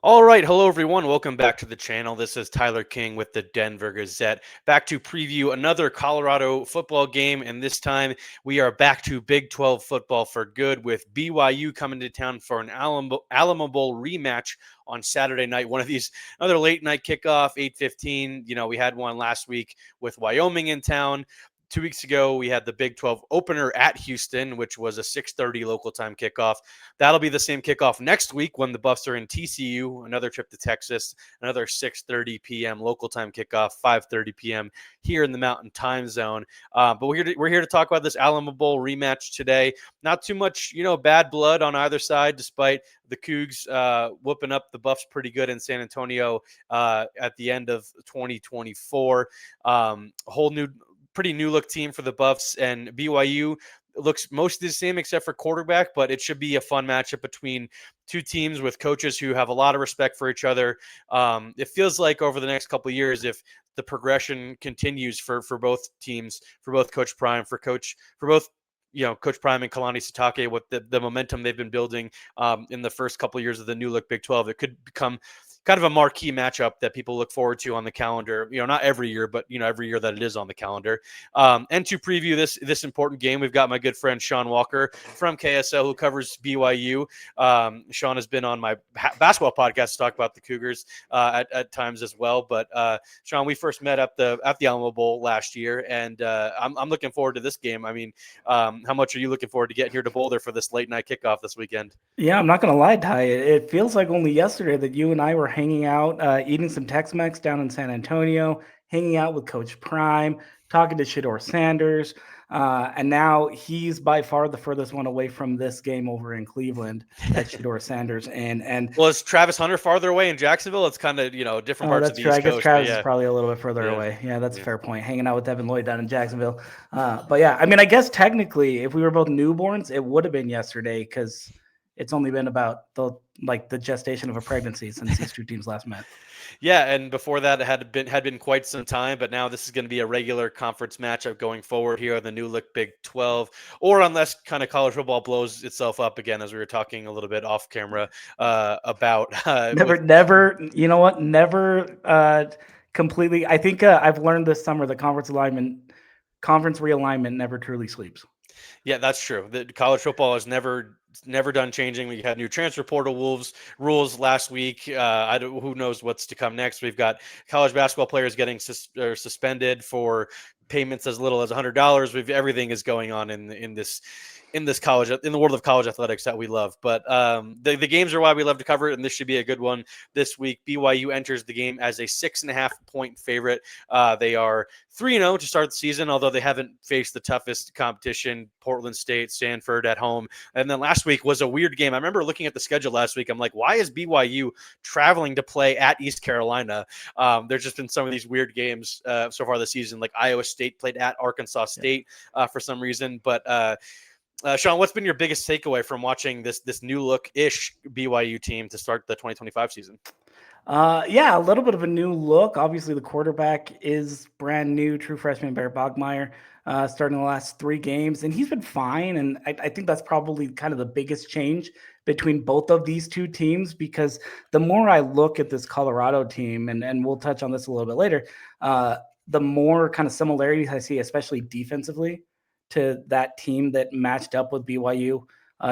All right, hello everyone. Welcome back to the channel. This is Tyler King with the Denver Gazette. Back to preview another Colorado football game, and this time we are back to Big 12 football for good with BYU coming to town for an Alamo Bowl rematch on Saturday night. One of these another late night kickoff, 8:15. We had one last week with Wyoming in town. 2 weeks ago, we had the Big 12 opener at Houston, which was a 6:30 local time kickoff. That'll be the same kickoff next week when the Buffs are in TCU. Another trip to Texas, another 6:30 p.m. local time kickoff, 5:30 p.m. here in the Mountain Time Zone. But we're here to talk about this Alamo Bowl rematch today. Not too much, bad blood on either side, despite the Cougs whooping up the Buffs pretty good in San Antonio at the end of 2024. Whole pretty new look team for the Buffs, and BYU looks mostly the same except for quarterback, but it should be a fun matchup between two teams with coaches who have a lot of respect for each other. It feels like over the next couple of years, if the progression continues for both teams, for both Coach Prime, for both Coach Prime and Kalani Sitake, with the momentum they've been building in the first couple of years of the new look Big 12, it could become kind of a marquee matchup that people look forward to on the calendar. Not every year, but every year that it is on the calendar. And to preview this important game, we've got my good friend Sean Walker from KSL, who covers BYU. Sean has been on my basketball podcast to talk about the Cougars at times as well. But Sean, we first met at the Alamo Bowl last year, and I'm looking forward to this game. I mean, how much are you looking forward to getting here to Boulder for this late night kickoff this weekend? Yeah, I'm not going to lie, Ty. It feels like only yesterday that you and I were hanging out, eating some Tex-Mex down in San Antonio, hanging out with Coach Prime, talking to Shedeur Sanders. And now he's by far the furthest one away from this game over in Cleveland, that Shedeur Sanders. And Well, is Travis Hunter farther away in Jacksonville? It's kind of, different oh, parts of that's the true. I East guess Coast, but Travis is yeah, probably a little bit further yeah, away. Yeah, that's a yeah. fair point. Hanging out with Devin Lloyd down in Jacksonville. But yeah, I mean, I guess technically, if we were both newborns, it would have been yesterday because it's only been about the gestation of a pregnancy since these two teams last met. Yeah, and before that, it had been quite some time, but now this is going to be a regular conference matchup going forward here in the new look Big 12, or unless kind of college football blows itself up again, as we were talking a little bit off camera about Never, with. never. You know what? Never completely. I think I've learned this summer the conference realignment never truly sleeps. Yeah, that's true. The college football has never done changing. We had new transfer portal rules last week. Who knows what's to come next? We've got college basketball players getting suspended for payments as little as $100. Everything is going on in this college, in the world of college athletics that we love. But the games are why we love to cover it, and this should be a good one this week. BYU enters the game as a 6.5-point favorite. They are 3-0 to start the season, although they haven't faced the toughest competition, Portland State, Stanford at home. And then last week was a weird game. I remember looking at the schedule last week. I'm like, why is BYU traveling to play at East Carolina? There's just been some of these weird games so far this season, like Iowa State played at Arkansas State for some reason. But Sean, what's been your biggest takeaway from watching this new look-ish BYU team to start the 2025 season? Yeah, a little bit of a new look. Obviously, the quarterback is brand new, true freshman Bear Bogmeyer, starting the last three games, and he's been fine. And I think that's probably kind of the biggest change between both of these two teams because the more I look at this Colorado team, and we'll touch on this a little bit later, the more kind of similarities I see, especially defensively, to that team that matched up with BYU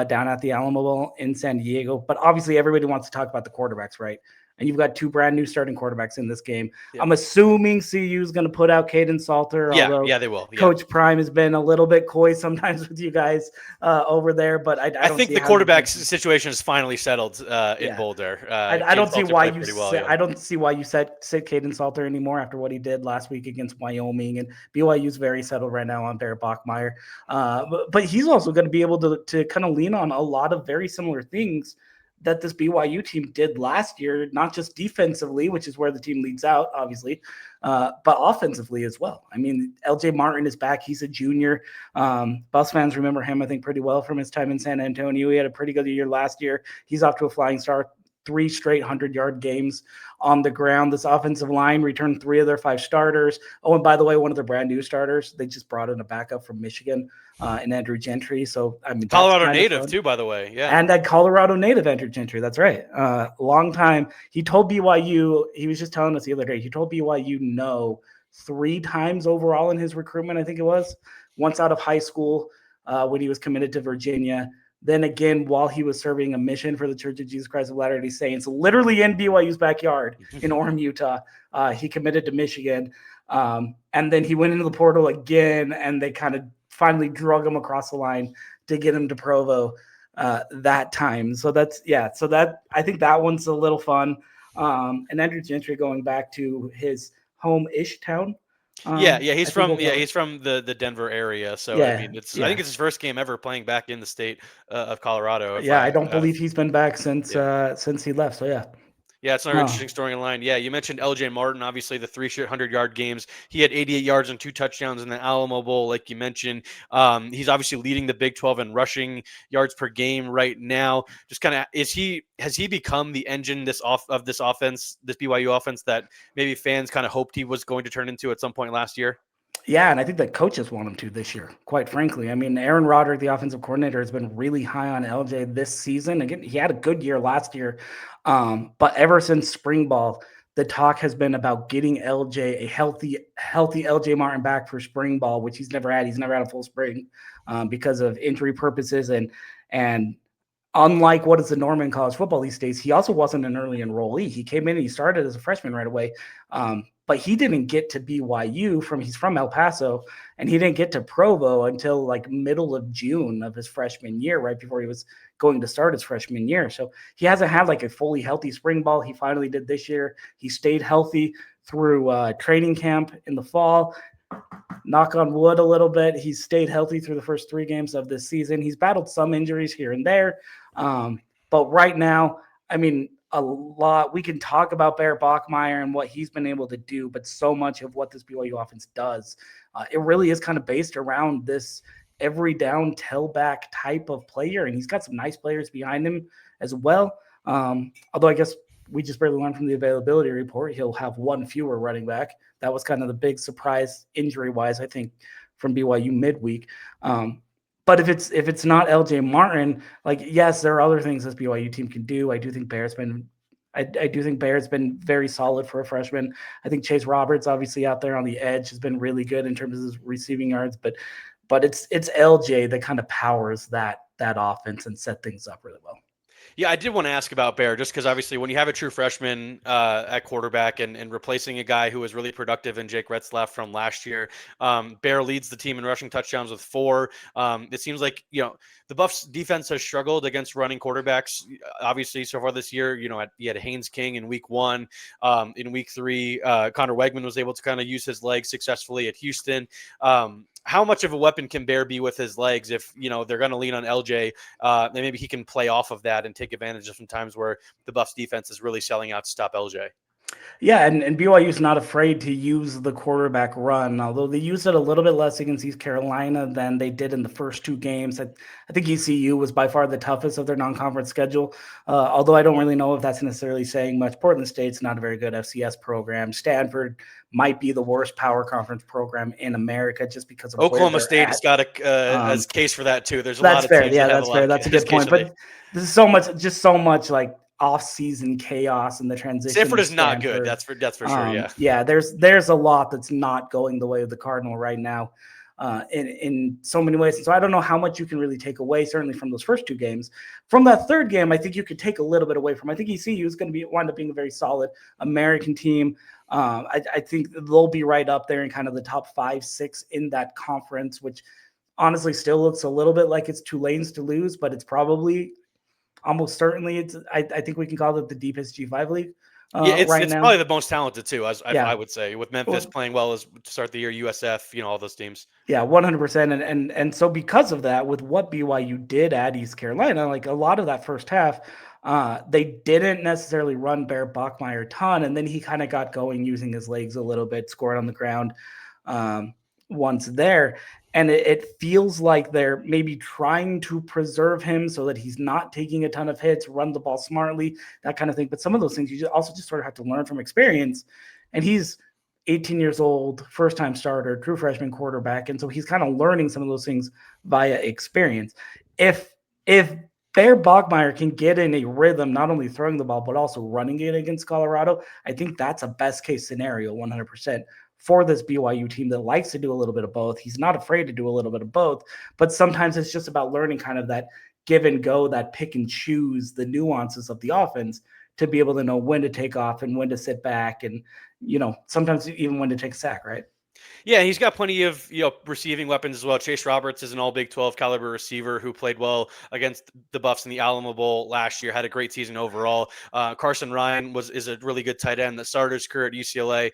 down at the Alamo Bowl in San Diego. But obviously, everybody wants to talk about the quarterbacks, right? And you've got two brand new starting quarterbacks in this game. Yeah, I'm assuming CU is going to put out Caden Salter, although yeah, they will. Yeah. Coach Prime has been a little bit coy sometimes with you guys over there, but I I don't think see the how you quarterback can. situation is finally settled in Yeah, Boulder. I Caden don't see Salter why played you pretty well. say Yeah. I don't see why you sit Caden Salter anymore after what he did last week against Wyoming, and BYU's very settled right now on Barrett Bachmeyer. But he's also going to be able to kind of lean on a lot of very similar things that this BYU team did last year, not just defensively, which is where the team leads out, obviously, but offensively as well. I mean, LJ Martin is back. He's a junior. Buffs fans remember him, I think, pretty well from his time in San Antonio. He had a pretty good year last year. He's off to a flying start 3 straight 100-yard games on the ground. This offensive line returned 3 of their 5 starters. Oh, and by the way, one of their brand new starters, they just brought in a backup from Michigan, and Andrew Gentry. So, I mean, that's Colorado kind of native fun. too, by the way. Yeah. And that Colorado native Andrew Gentry. That's right. Long time. He told BYU, he was just telling us the other day, he told BYU no 3 times overall in his recruitment, I think it was. Once out of high school, when he was committed to Virginia. Then again, while he was serving a mission for the Church of Jesus Christ of Latter-day Saints, literally in BYU's backyard in Orem, Utah, he committed to Michigan. And then he went into the portal again, and they kind of finally drug him across the line to get him to Provo that time. So that's, yeah. So that, I think that one's a little fun. And Andrew Gentry going back to his home-ish town. He's from the Denver area. So I mean, I think it's his first game ever playing back in the state of Colorado. I don't believe he's been back since he left. So yeah, it's another interesting storyline. Yeah, you mentioned LJ Martin, obviously the 3 straight 100-yard games. He had 88 yards and 2 touchdowns in the Alamo Bowl, like you mentioned. He's obviously leading the Big 12 in rushing yards per game right now. Just kind of has he become the engine this offense, this BYU offense that maybe fans kind of hoped he was going to turn into at some point last year? Yeah, and I think the coaches want him to this year, quite frankly. I mean, Aaron Roderick, the offensive coordinator, has been really high on LJ this season. Again, he had a good year last year, but ever since spring ball, the talk has been about getting LJ a healthy LJ Martin back for spring ball, which he's never had. He's never had a full spring because of injury purposes and unlike what is the norm in college football these days, he also wasn't an early enrollee. He came in and he started as a freshman right away. But he didn't get to BYU he's from El Paso, and he didn't get to Provo until like middle of June of his freshman year, right before he was going to start his freshman year. So he hasn't had like a fully healthy spring ball. He finally did this year. He stayed healthy through training camp in the fall. Knock on wood a little bit. He's stayed healthy through the first 3 games of this season. He's battled some injuries here and there. But right now, I mean, a lot. We can talk about Bear Bachmeier and what he's been able to do, but so much of what this BYU offense does, it really is kind of based around this every down tailback type of player. And he's got some nice players behind him as well. Although I guess we just barely learned from the availability report, he'll have 1 fewer running back. That was kind of the big surprise injury-wise, I think, from BYU midweek. But if it's not LJ Martin, like, yes, there are other things this BYU team can do. I do think Bear's been very solid for a freshman. I think Chase Roberts, obviously out there on the edge, has been really good in terms of his receiving yards. But it's LJ that kind of powers that offense and set things up really well. Yeah, I did want to ask about Bear, just because obviously when you have a true freshman at quarterback and replacing a guy who was really productive in Jake Retzlaff from last year, Bear leads the team in rushing touchdowns with 4. It seems like, the Buffs defense has struggled against running quarterbacks, obviously, so far this year. You had Haynes King in week 1. In week 3, Connor Wegman was able to kind of use his legs successfully at Houston. How much of a weapon can Bear be with his legs if, they're going to lean on LJ, and maybe he can play off of that and take advantage of some times where the Buffs defense is really selling out to stop LJ? Yeah, and BYU is not afraid to use the quarterback run, although they used it a little bit less against East Carolina than they did in the first 2 games. I think ECU was by far the toughest of their non-conference schedule, although I don't really know if that's necessarily saying much. Portland State's not a very good FCS program. Stanford might be the worst power conference program in America just because of Oklahoma State has got a case for that too. There's a lot of teams that have a lot of That's a good point. But this is so much like off-season chaos and the transition. Stanford is not good. That's for sure. Yeah. There's a lot that's not going the way of the Cardinal right now, in so many ways. And so I don't know how much you can really take away, certainly from those first 2 games. From that third game, I think you could take a little bit away from. I think ECU is going to wind up being a very solid American team. I think they'll be right up there in kind of the top 5, 6 in that conference, which honestly still looks a little bit like it's Tulane's to lose, but it's probably almost certainly I think we can call it the deepest G5 league. It's now. Probably the most talented too, I would say, with Memphis playing well as to start the year, USF, all those teams. Yeah, 100%. And so because of that, with what BYU did at East Carolina, like a lot of that first half, they didn't necessarily run Bear Bachmeier a ton, and then he kind of got going using his legs a little bit, scored on the ground once there. And it feels like they're maybe trying to preserve him so that he's not taking a ton of hits, run the ball smartly, that kind of thing. But some of those things you also just sort of have to learn from experience. And he's 18 years old, first-time starter, true freshman quarterback. And so he's kind of learning some of those things via experience. If Bear Bogmeyer can get in a rhythm, not only throwing the ball, but also running it against Colorado, I think that's a best-case scenario 100% for this BYU team that likes to do a little bit of both. He's not afraid to do a little bit of both, but sometimes it's just about learning kind of that give and go, that pick and choose, the nuances of the offense to be able to know when to take off and when to sit back and, sometimes even when to take a sack, right? Yeah, he's got plenty of receiving weapons as well. Chase Roberts is an all Big 12 caliber receiver who played well against the Buffs in the Alamo Bowl last year. Had a great season overall. Carson Ryan is a really good tight end that started his career at UCLA.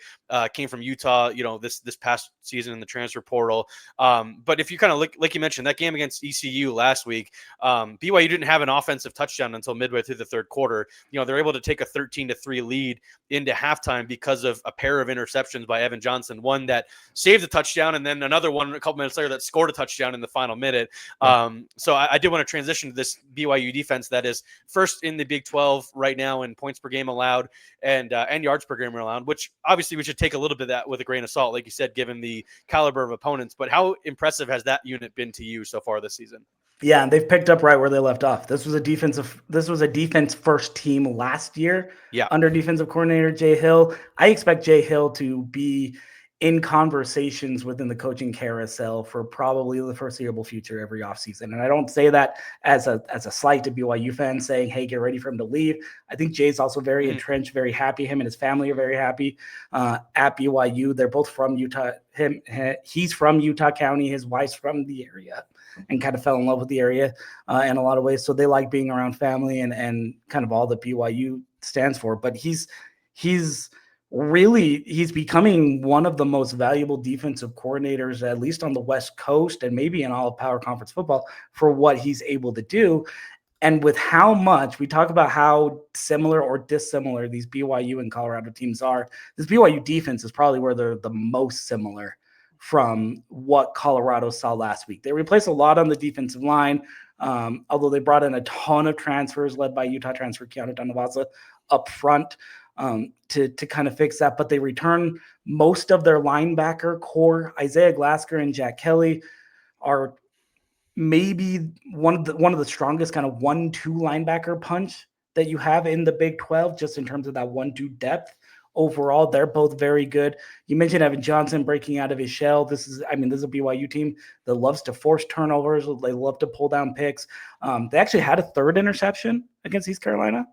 Came from Utah. This past season in the transfer portal. But if you kind of look, like you mentioned, that game against ECU last week, BYU didn't have an offensive touchdown until midway through the third quarter. They're able to take a 13-3 lead into halftime because of a pair of interceptions by Evan Johnson. One that saved a touchdown, and then another one a couple minutes later that scored a touchdown in the final minute. So I did want to transition to this BYU defense that is first in the Big 12 right now in points per game allowed and yards per game allowed, which obviously we should take a little bit of that with a grain of salt, like you said, given the caliber of opponents. But how impressive has that unit been to you so far this season? Yeah, and they've picked up right where they left off. This was a defense first team last year under defensive coordinator Jay Hill. I expect Jay Hill to be in conversations within the coaching carousel for probably the foreseeable future every offseason. And I don't say that as a slight to BYU fans saying, hey, get ready for him to leave. I think Jay's also very entrenched, very happy. Him and his family are very happy at BYU. They're both from Utah. He's from Utah County. His wife's from the area and kind of fell in love with the area in a lot of ways. So they like being around family and kind of all that BYU stands for. But he's becoming one of the most valuable defensive coordinators, at least on the West Coast and maybe in all of Power Conference football, for what he's able to do. And with how much we talk about how similar or dissimilar these BYU and Colorado teams are, this BYU defense is probably where they're the most similar from what Colorado saw last week. They replaced a lot on the defensive line, although they brought in a ton of transfers led by Utah transfer Keanu Tanavasa up front to kind of fix that. But they return most of their linebacker core. Isaiah Glasker and Jack Kelly are maybe one of the strongest kind of 1-2 linebacker punch that you have in the Big 12, just in terms of that 1-2 depth. Overall, they're both very good. You mentioned Evan Johnson breaking out of his shell. This is a BYU team that loves to force turnovers. They love to pull down picks. They actually had a third interception against East Carolina,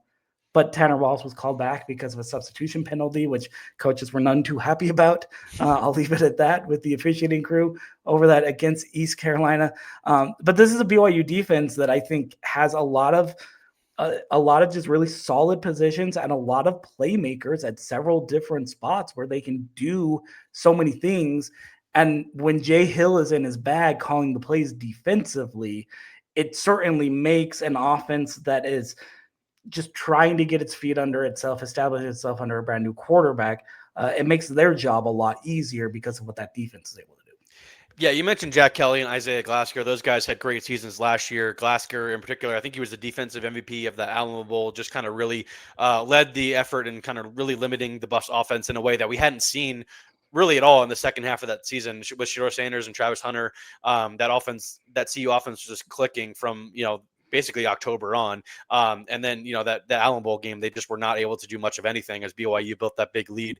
but Tanner Walls was called back because of a substitution penalty, which coaches were none too happy about. I'll leave it at that with the officiating crew over that against East Carolina. But this is a BYU defense that I think has a lot of just really solid positions and a lot of playmakers at several different spots where they can do so many things. And when Jay Hill is in his bag calling the plays defensively, it certainly makes an offense that is just trying to get its feet under itself, establish itself under a brand new quarterback. It makes their job a lot easier because of what that defense is able to do. Yeah, you mentioned Jack Kelly and Isaiah Glasker. Those guys had great seasons last year. Glasker, in particular, I think he was the defensive MVP of the Alamo Bowl, just kind of really led the effort and kind of really limiting the Buffs offense in a way that we hadn't seen really at all in the second half of that season with Shedeur Sanders and Travis Hunter. That CU offense was just clicking from, basically October on. And then, that Alamo Bowl game, they just were not able to do much of anything as BYU built that big lead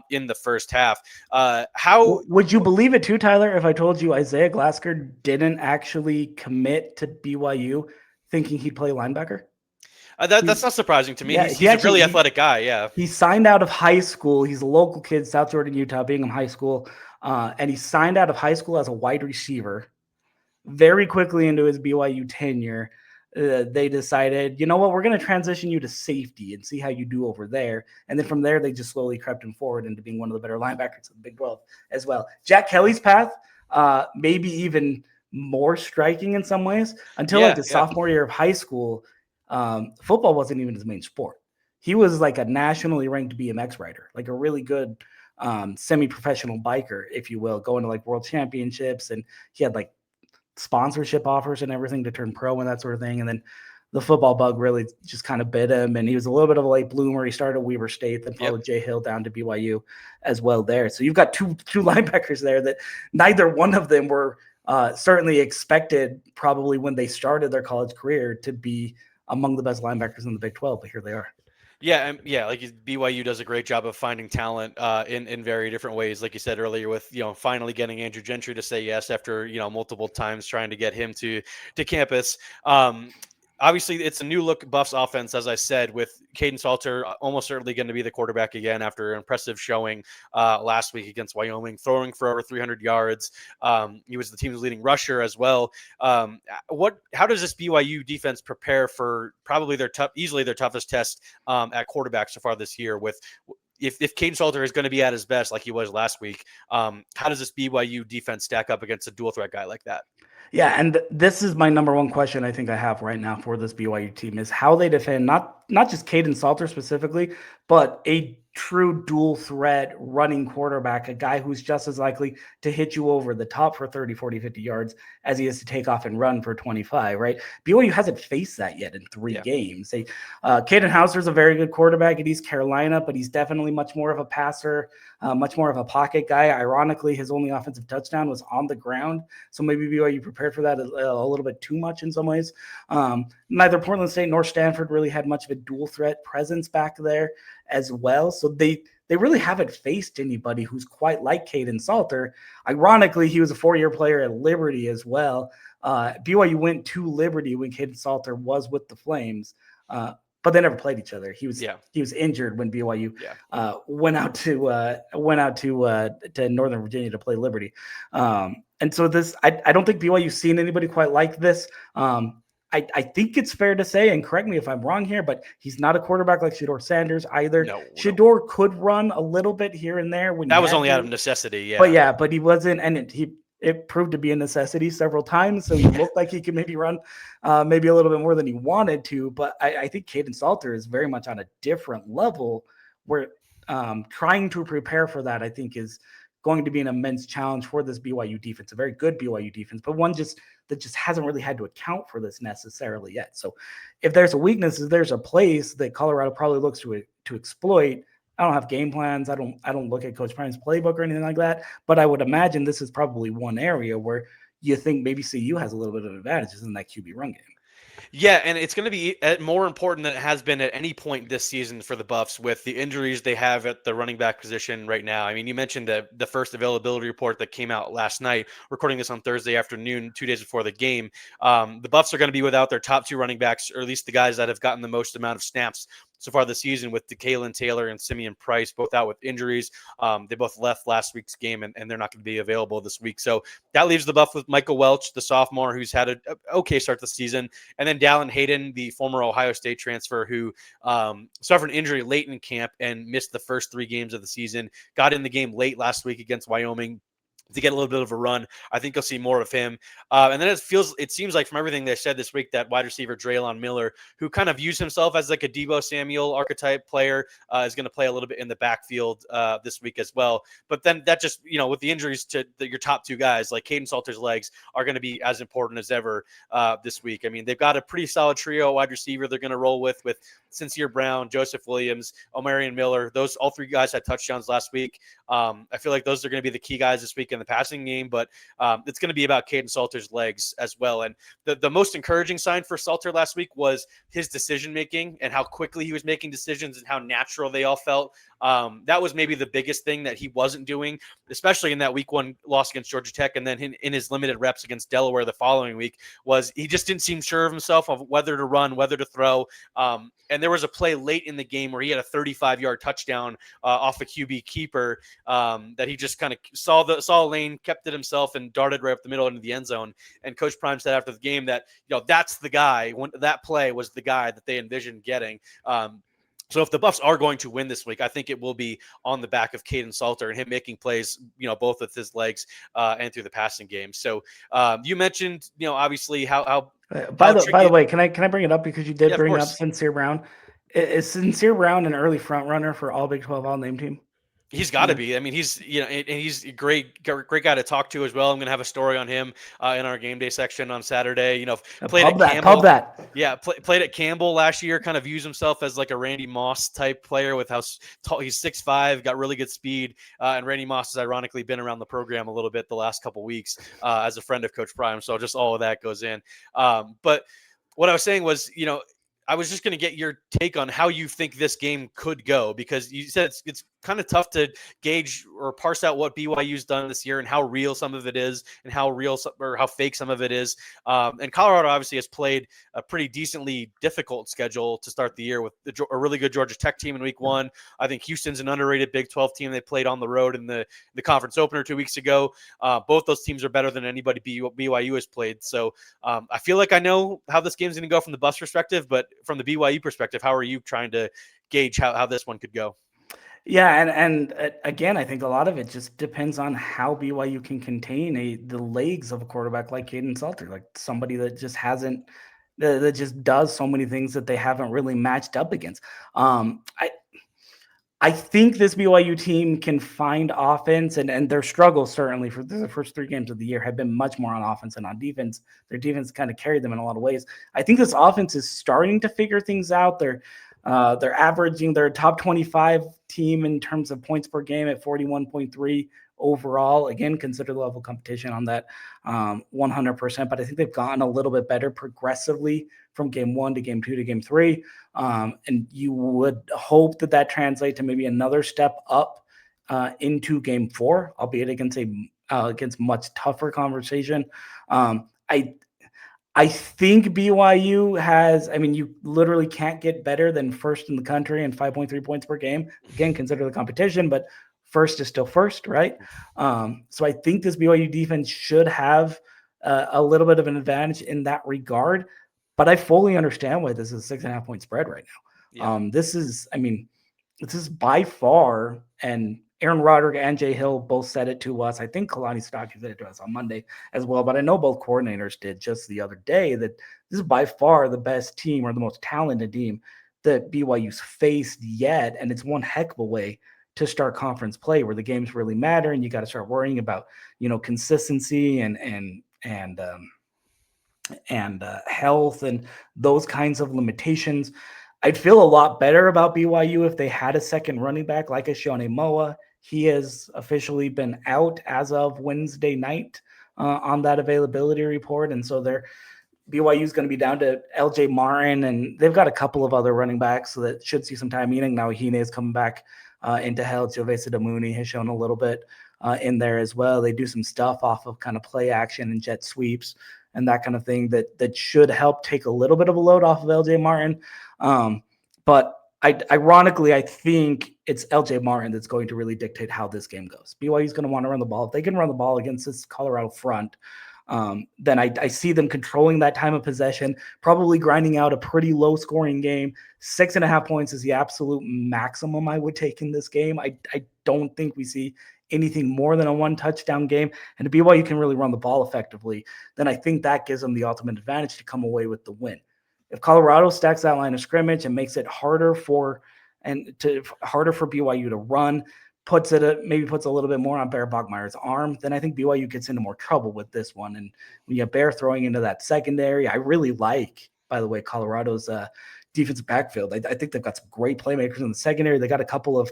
in the first half. How would you believe it too, Tyler, if I told you Isaiah Glasker didn't actually commit to BYU thinking he'd play linebacker? That's not surprising to me. Yeah, he's a really athletic guy. Yeah. He signed out of high school. He's a local kid, South Jordan, Utah, Bingham High School. And he signed out of high school as a wide receiver. Very quickly into his BYU tenure, they decided, you know what, we're going to transition you to safety and see how you do over there. And then from there, they just slowly crept him forward into being one of the better linebackers of the Big 12 as well. Jack Kelly's path, maybe even more striking in some ways. Until sophomore year of high school, football wasn't even his main sport. He was like a nationally ranked BMX rider, like a really good semi-professional biker, if you will, going to like world championships, and he had like sponsorship offers and everything to turn pro and that sort of thing. And then the football bug really just kind of bit him, and he was a little bit of a late bloomer. He started at Weber State, then followed Jay Hill down to BYU as well there. So you've got two linebackers there that neither one of them were certainly expected probably when they started their college career to be among the best linebackers in the Big 12, but here they are. Yeah, like BYU does a great job of finding talent in very different ways. Like you said earlier, with finally getting Andrew Gentry to say yes after multiple times trying to get him to campus. Obviously, it's a new look Buffs offense, as I said, with Caden Salter almost certainly going to be the quarterback again after an impressive showing last week against Wyoming, throwing for over 300 yards. He was the team's leading rusher as well. How does this BYU defense prepare for probably easily their toughest test at quarterback so far this year? With if Caden Salter is going to be at his best like he was last week, how does this BYU defense stack up against a dual threat guy like that? Yeah, and this is my number one question I think I have right now for this BYU team is how they defend not just Caden Salter specifically, but a true dual threat running quarterback, a guy who's just as likely to hit you over the top for 30, 40, 50 yards as he is to take off and run for 25, right? BYU hasn't faced that yet in three games. Caden Hauser's a very good quarterback at East Carolina, but he's definitely much more of a passer, much more of a pocket guy. Ironically, his only offensive touchdown was on the ground, so maybe BYU prepared for that a little bit too much in some ways. Neither Portland State nor Stanford really had much of a dual threat presence back there as well. So they really haven't faced anybody who's quite like Caden Salter. Ironically, he was a 4-year player at Liberty as well. BYU went to Liberty when Caden Salter was with the Flames, but they never played each other. He was injured when BYU went out to Northern Virginia to play Liberty. And so I don't think BYU's seen anybody quite like this. I think it's fair to say, and correct me if I'm wrong here, but he's not a quarterback like Shedeur Sanders either. Shedeur could run a little bit here and there. That was only out of necessity, But he wasn't, and it proved to be a necessity several times. So he looked like he could maybe run maybe a little bit more than he wanted to. But I think Caden Salter is very much on a different level where trying to prepare for that, I think, is going to be an immense challenge for this BYU defense, a very good BYU defense, but one that just hasn't really had to account for this necessarily yet. So if there's a weakness, if there's a place that Colorado probably looks to exploit, I don't have game plans. I don't look at Coach Prime's playbook or anything like that, but I would imagine this is probably one area where you think maybe CU has a little bit of advantages in that QB run game. Yeah, and it's going to be more important than it has been at any point this season for the Buffs with the injuries they have at the running back position right now. I mean, you mentioned the first availability report that came out last night, recording this on Thursday afternoon, 2 days before the game. The Buffs are going to be without their top 2 running backs, or at least the guys that have gotten the most amount of snaps so far this season, with DeKalen Taylor and Simeon Price both out with injuries. They both left last week's game, and they're not going to be available this week. So that leaves the Buff with Michael Welch, the sophomore, who's had an okay start to the season, and then Dallin Hayden, the former Ohio State transfer, who suffered an injury late in camp and missed the first 3 games of the season, got in the game late last week against Wyoming to get a little bit of a run. I think you'll see more of him. And then it seems like from everything they said this week that wide receiver Draylon Miller, who kind of views himself as like a Deebo Samuel archetype player, is going to play a little bit in the backfield this week as well. But then that just, with the injuries to your top 2 guys, like Caden Salter's legs are going to be as important as ever this week. I mean, they've got a pretty solid trio wide receiver they're going to roll with Sincere Brown, Joseph Williams, Omarion Miller. Those all 3 guys had touchdowns last week. I feel like those are going to be the key guys this week in the passing game, but it's going to be about Caden Salter's legs as well. And the most encouraging sign for Salter last week was his decision-making and how quickly he was making decisions and how natural they all felt. That was maybe the biggest thing that he wasn't doing, especially in that week 1 loss against Georgia Tech. And then in his limited reps against Delaware the following week, was he just didn't seem sure of himself of whether to run, whether to throw. And there was a play late in the game where he had a 35-yard touchdown off a QB keeper that he just kind of saw a lane, kept it himself, and darted right up the middle into the end zone. And Coach Prime said after the game that that's the guy. That play was the guy that they envisioned getting. So if the Buffs are going to win this week, I think it will be on the back of Caden Salter and him making plays, both with his legs and through the passing game. So you mentioned, obviously how. By the way, can I bring it up because you did bring up Sincere Brown? Is Sincere Brown an early front runner for all Big 12 all name team? He's got to be. I mean, he's and he's a great guy to talk to as well. I'm going to have a story on him in our game day section on Saturday. Played at Pub Campbell. that. Yeah, played at Campbell last year. Kind of views himself as like a Randy Moss type player with how tall he's 6'5", got really good speed. And Randy Moss has ironically been around the program a little bit the last couple weeks as a friend of Coach Prime. So just all of that goes in. But what I was saying was, I was just going to get your take on how you think this game could go, because you said it's kind of tough to gauge or parse out what BYU's done this year and how real some of it is and how real or how fake some of it is. And Colorado obviously has played a pretty decently difficult schedule to start the year with a really good Georgia Tech team in week 1. I think Houston's an underrated Big 12 team. They played on the road in the conference opener 2 weeks ago. Both those teams are better than anybody BYU has played. So I feel like I know how this game's going to go from the Buffs perspective, but from the BYU perspective, how are you trying to gauge how this one could go? Yeah, and again, I think a lot of it just depends on how BYU can contain the legs of a quarterback like Caden Salter, like somebody that just hasn't, that just does so many things that they haven't really matched up against. I think this BYU team can find offense, and their struggles certainly for the first 3 games of the year have been much more on offense than on defense. Their defense kind of carried them in a lot of ways. I think this offense is starting to figure things out. They're averaging their top 25 team in terms of points per game at 41.3 overall. Again, consider the level of competition on that 100%, but I think they've gotten a little bit better progressively from game 1 to game 2 to game 3. And you would hope that translates to maybe another step up into game 4, albeit against much tougher conversation. I think BYU has, you literally can't get better than first in the country and 5.3 points per game. Again, consider the competition, but first is still first, right? So I think this BYU defense should have a little bit of an advantage in that regard, but I fully understand why this is a 6.5 point spread right now. Yeah. This is by far, and Aaron Roderick and Jay Hill both said it to us. I think Kalani Sitake said it to us on Monday as well, but I know both coordinators did just the other day, that this is by far the best team or the most talented team that BYU's faced yet, and it's one heck of a way to start conference play where the games really matter, and you got to start worrying about consistency and health and those kinds of limitations. I'd feel a lot better about BYU if they had a second running back like a Shone Moa. He has officially been out as of Wednesday night on that availability report. And so BYU is going to be down to LJ Martin, and they've got a couple of other running backs that should see some time. Meaning now Hine is coming back into health. Jovesa Damuni has shown a little bit in there as well. They do some stuff off of kind of play action and jet sweeps and that kind of thing that should help take a little bit of a load off of LJ Martin. But ironically, I think it's LJ Martin that's going to really dictate how this game goes. BYU is going to want to run the ball. If they can run the ball against this Colorado front, then I see them controlling that time of possession, probably grinding out a pretty low-scoring game. 6.5 points is the absolute maximum I would take in this game. I don't think we see anything more than a 1-touchdown game. And if BYU can really run the ball effectively, then I think that gives them the ultimate advantage to come away with the win. If Colorado stacks that line of scrimmage and makes it harder for BYU to run, maybe puts a little bit more on Bear Bogmeyer's arm, then I think BYU gets into more trouble with this one. And when you have Bear throwing into that secondary, I really like, by the way, Colorado's defensive backfield. I think they've got some great playmakers in the secondary. They got a couple of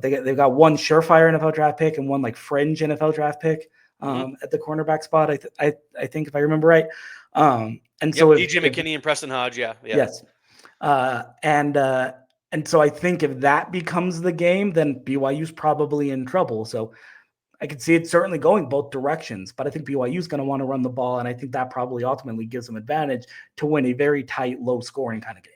they've got one surefire NFL draft pick and one like fringe NFL draft pick at the cornerback spot. I think if I remember right. And so DJ McKinney and Preston Hodge, yeah. Yes. And so I think if that becomes the game, then BYU's probably in trouble. So I can see it certainly going both directions, but I think BYU's going to want to run the ball, and I think that probably ultimately gives them advantage to win a very tight, low-scoring kind of game.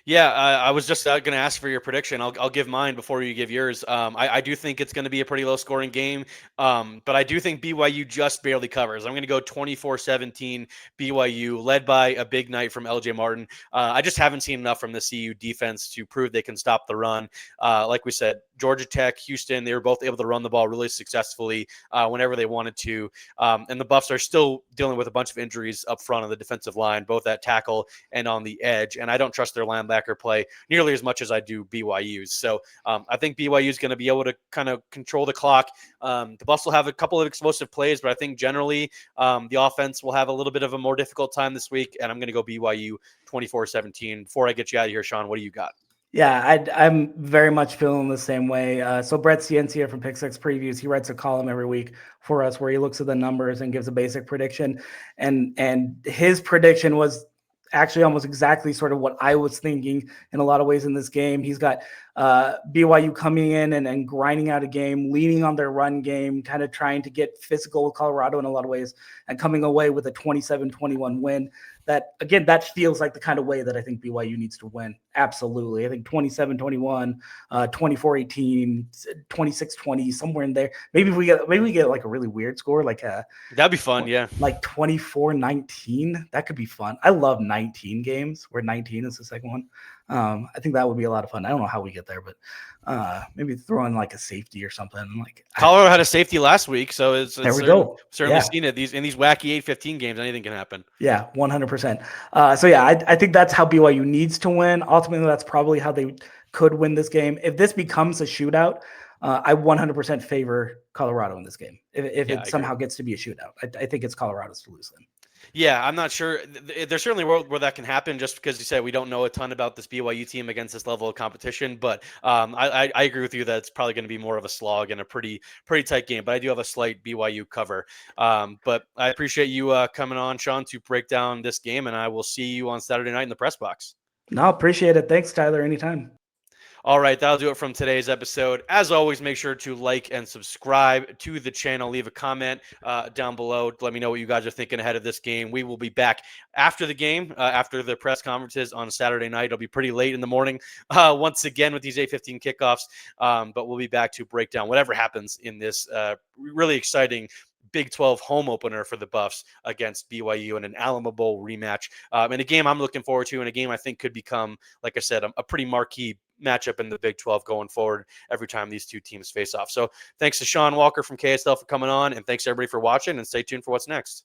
Yeah, I was just going to ask for your prediction. I'll give mine before you give yours. I do think it's going to be a pretty low-scoring game, but I do think BYU just barely covers. I'm going to go 24-17 BYU, led by a big night from LJ Martin. I just haven't seen enough from the CU defense to prove they can stop the run. Like we said, Georgia Tech, Houston, they were both able to run the ball really successfully whenever they wanted to. And the Buffs are still dealing with a bunch of injuries up front on the defensive line, both at tackle and on the edge. And I don't trust their linebackers linebacker play nearly as much as I do BYU's. So I think BYU is going to be able to kind of control the clock. The Buffs will have a couple of explosive plays, but I think generally the offense will have a little bit of a more difficult time this week, and I'm going to go BYU 24-17. Before I get you out of here, Sean, what do you got? Yeah, I'm very much feeling the same way. So Brett Ciencia from Pick Six Previews, he writes a column every week for us where he looks at the numbers and gives a basic prediction. And his prediction was actually almost exactly sort of what I was thinking in a lot of ways in this game. He's got BYU coming in and grinding out a game, leaning on their run game, kind of trying to get physical with Colorado in a lot of ways, and coming away with a 27-21 win. That, again, that feels like the kind of way that I think BYU needs to win. Absolutely. I think 27-21, 24-18, 26-20, somewhere in there. Maybe we get like a really weird score, like that'd be fun, yeah. Like 24-19. That could be fun. I love 19 games where 19 is the second one. I think that would be a lot of fun. I don't know how we get there, but maybe throw in like a safety or something. Like Colorado had a safety last week, so it's there we go. Certainly seen it. In these wacky 8-15 games, anything can happen. Yeah, 100%. So yeah, I think that's how BYU needs to win. Ultimately, that's probably how they could win this game. If this becomes a shootout, I 100% favor Colorado in this game. If it somehow gets to be a shootout, I think it's Colorado's to lose then. Yeah, I'm not sure. There's certainly a world where that can happen, just because you said we don't know a ton about this BYU team against this level of competition. But I agree with you that it's probably going to be more of a slog and a pretty tight game. But I do have a slight BYU cover. But I appreciate you coming on, Sean, to break down this game, and I will see you on Saturday night in the press box. No, appreciate it. Thanks, Tyler. Anytime. All right, that'll do it from today's episode. As always, make sure to like and subscribe to the channel. Leave a comment down below. Let me know what you guys are thinking ahead of this game. We will be back after the game, after the press conferences on Saturday night. It'll be pretty late in the morning once again with these 8:15 kickoffs. But we'll be back to break down whatever happens in this really exciting Big 12 home opener for the Buffs against BYU in an Alamo Bowl rematch. And a game I'm looking forward to, and a game I think could become, like I said, a pretty marquee matchup in the Big 12 going forward every time these two teams face off. So thanks to Sean Walker from KSL for coming on, and thanks everybody for watching, and stay tuned for what's next.